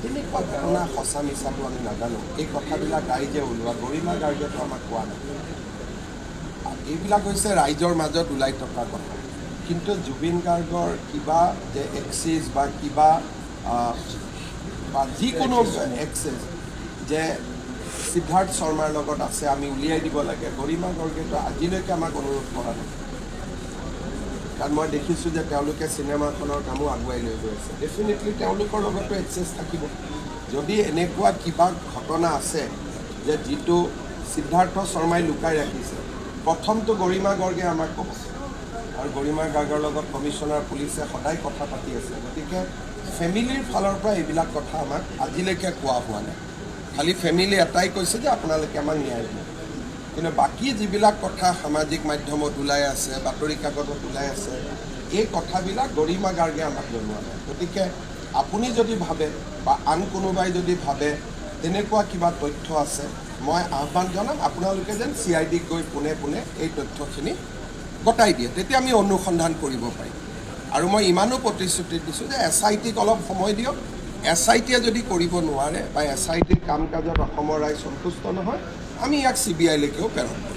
তেনেকুৱা ঘটনা সঁচা মিছাটো আমি নাজানো। এই কথাবিলাক ৰাইজে ওলোৱা, গৰিমা গাৰ্গেতো আমাক কোৱা নাই। এইবিলাক হৈছে ৰাইজৰ মাজত ওলাই থকা কথা। কিন্তু জুবিন গাৰ্গৰ কিবা যে এক্সেছ বা কিবা বা যিকোনো এক্সেছ যে সিদ্ধাৰ্থ শৰ্মাৰ লগত আছে আমি উলিয়াই দিব লাগে, গৰিমা গাৰ্গেতো আজিলৈকে আমাক অনুৰোধ কৰা নাই। কাৰণ মই দেখিছোঁ যে তেওঁলোকে চিনেমাখনৰ কামো আগুৱাই লৈ গৈ আছে। ডেফিনেটলি তেওঁলোকৰ লগতো এক্সেছ থাকিব। যদি এনেকুৱা কিবা ঘটনা আছে যে যিটো সিদ্ধাৰ্থ শৰ্মাই লুকাই ৰাখিছে, প্ৰথমটো গৰিমা গাৰ্গে আমাক ক'ব। আৰু গৰিমা গাৰ্গৰ লগত কমিশ্যনাৰ পুলিচে সদায় কথা পাতি আছে। গতিকে ফেমিলিৰ ফালৰ পৰা এইবিলাক কথা আমাক আজিলৈকে কোৱা হোৱা নাই। খালি ফেমিলি এটাই কৈছে যে আপোনালোকে আমাক ন্যায় দিব। কিন্তু বাকী যিবিলাক কথা সামাজিক মাধ্যমত ওলাই আছে, বাতৰি কাকতত ওলাই আছে, এই কথাবিলাক গৰিমা গাৰ্গে আমাক জনোৱা নাই। গতিকে আপুনি যদি ভাবে বা আন কোনোবাই যদি ভাবে তেনেকুৱা কিবা তথ্য আছে, মই আহ্বান জনাম আপোনালোকে যেন CIDক গৈ পোনে পোনে এই তথ্যখিনি গতাই দিয়ে, তেতিয়া আমি অনুসন্ধান কৰিব পাৰিম। আৰু মই ইমানো প্ৰতিশ্ৰুতি দিছোঁ যে SITক অলপ সময় দিয়ক। SITয়ে যদি কৰিব নোৱাৰে বা SITৰ কাম কাজত অসমৰ ৰাইজ সন্তুষ্ট নহয়, আমি ইয়াক CBIলৈকেও প্ৰেৰণ কৰিম।